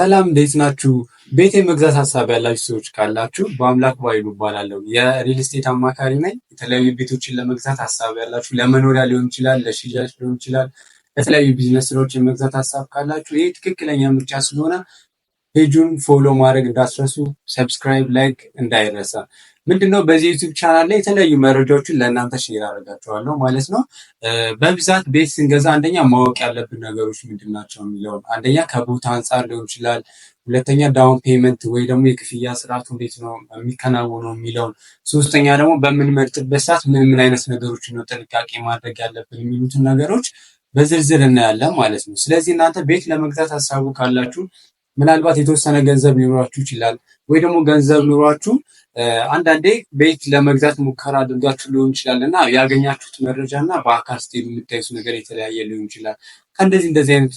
ሰላም እንዴት ናችሁ? ቤት የመግዛት ሀሳብ ያላችሁ ሰዎች ካላችሁ በአምላክ ባይሉ እባላለሁ። የሪል ስቴት አማካሪ ነኝ። የተለያዩ ቤቶችን ለመግዛት ሀሳብ ያላችሁ ለመኖሪያ ሊሆን ይችላል፣ ለሽያጭ ሊሆን ይችላል፣ ለተለያዩ ቢዝነስ ስራዎች የመግዛት ሀሳብ ካላችሁ ይህ ትክክለኛ ምርጫ ስለሆነ ፔጁን ፎሎ ማድረግ እንዳትረሱ፣ ሰብስክራይብ፣ ላይክ እንዳይረሳ። ምንድነው በዚህ ዩቲዩብ ቻናል ላይ የተለያዩ መረጃዎችን ለእናንተ ሼር አደርጋቸዋለሁ ማለት ነው። በብዛት ቤት ስንገዛ አንደኛ ማወቅ ያለብን ነገሮች ምንድን ናቸው የሚለውን አንደኛ ከቦታ አንጻር ሊሆን ይችላል። ሁለተኛ ዳውን ፔመንት ወይ ደግሞ የክፍያ ስርዓቱ እንዴት ነው የሚከናወነው የሚለውን፣ ሶስተኛ ደግሞ በምንመርጥበት ሰዓት ምን ምን አይነት ነገሮችን ነው ጥንቃቄ ማድረግ ያለብን የሚሉትን ነገሮች በዝርዝር እናያለን ማለት ነው። ስለዚህ እናንተ ቤት ለመግዛት ሀሳቡ ካላችሁ ምናልባት የተወሰነ ገንዘብ ሊኖራችሁ ይችላል፣ ወይ ደግሞ ገንዘብ ኑሯችሁ አንዳንዴ ቤት ለመግዛት ሙከራ አድርጋችሁ ሊሆን ይችላል እና ያገኛችሁት መረጃ እና በአካል ስትሄዱ የምታዩት ነገር የተለያየ ሊሆን ይችላል። እንደዚህ አይነት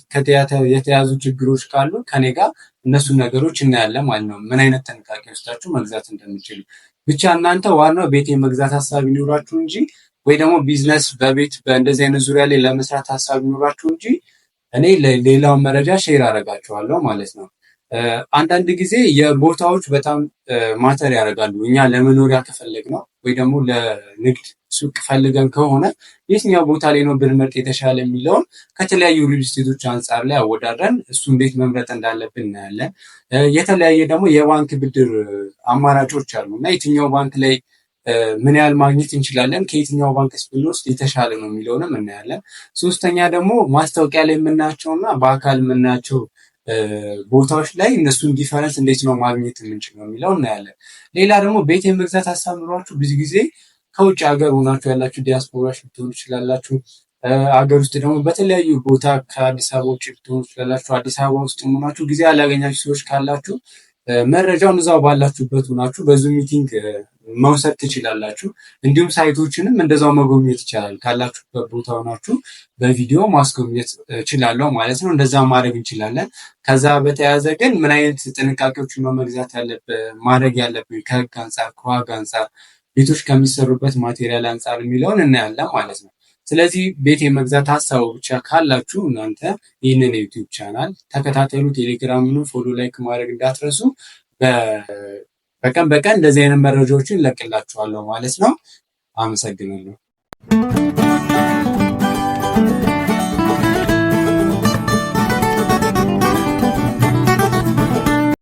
የተያዙ ችግሮች ካሉ ከኔ ጋር እነሱን ነገሮች እናያለን ማለት ነው። ምን አይነት ጥንቃቄ ወስዳችሁ መግዛት እንደሚችሉ ብቻ እናንተ ዋናው ቤት የመግዛት ሀሳብ ይኖራችሁ እንጂ ወይ ደግሞ ቢዝነስ በቤት በእንደዚህ አይነት ዙሪያ ላይ ለመስራት ሀሳብ ይኖራችሁ እንጂ እኔ ሌላውን መረጃ ሼር አደርጋችኋለሁ ማለት ነው። አንዳንድ ጊዜ የቦታዎች በጣም ማተር ያደርጋሉ። እኛ ለመኖሪያ ከፈለግ ነው ወይ ደግሞ ለንግድ ሱቅ ፈልገን ከሆነ የትኛው ቦታ ላይ ነው ብንመርጥ የተሻለ የሚለውን ከተለያዩ ሪል ስቴቶች አንጻር ላይ አወዳድረን እሱ እንዴት መምረጥ እንዳለብን እናያለን። የተለያየ ደግሞ የባንክ ብድር አማራጮች አሉ እና የትኛው ባንክ ላይ ምን ያህል ማግኘት እንችላለን፣ ከየትኛው ባንክ ብንወስድ የተሻለ ነው የሚለውንም እናያለን። ሶስተኛ ደግሞ ማስታወቂያ ላይ የምናያቸው እና በአካል የምናያቸው ቦታዎች ላይ እነሱን ዲፈረንስ እንዴት ነው ማግኘት የምንችለው የሚለው እናያለን። ሌላ ደግሞ ቤት የመግዛት ሀሳብ ኑሯችሁ ብዙ ጊዜ ከውጭ ሀገር ሆናችሁ ያላችሁ ዲያስፖራዎች ልትሆኑ ትችላላችሁ። አገር ውስጥ ደግሞ በተለያዩ ቦታ ከአዲስ አበባ ውጭ ልትሆኑ ትችላላችሁ። አዲስ አበባ ውስጥ ሆናችሁ ጊዜ ያላገኛችሁ ሰዎች ካላችሁ መረጃውን እዛው ባላችሁበት ሆናችሁ በዙም ሚቲንግ መውሰድ ትችላላችሁ። እንዲሁም ሳይቶችንም እንደዛው መጎብኘት ይቻላል። ካላችሁበት ቦታ ሆናችሁ በቪዲዮ ማስጎብኘት እችላለሁ ማለት ነው። እንደዛ ማድረግ እንችላለን። ከዛ በተያያዘ ግን ምን አይነት ጥንቃቄዎችን ነው መግዛት ማድረግ ያለብን ከህግ አንጻር፣ ከዋጋ አንጻር፣ ቤቶች ከሚሰሩበት ማቴሪያል አንጻር የሚለውን እናያለን ማለት ነው። ስለዚህ ቤት የመግዛት ሀሳቡ ብቻ ካላችሁ እናንተ ይህንን የዩቲዩብ ቻናል ተከታተሉ። ቴሌግራምንም ፎሎ፣ ላይክ ማድረግ እንዳትረሱ። በቀን እንደዚህ አይነት መረጃዎችን እለቅላችኋለሁ ማለት ነው። አመሰግናለሁ።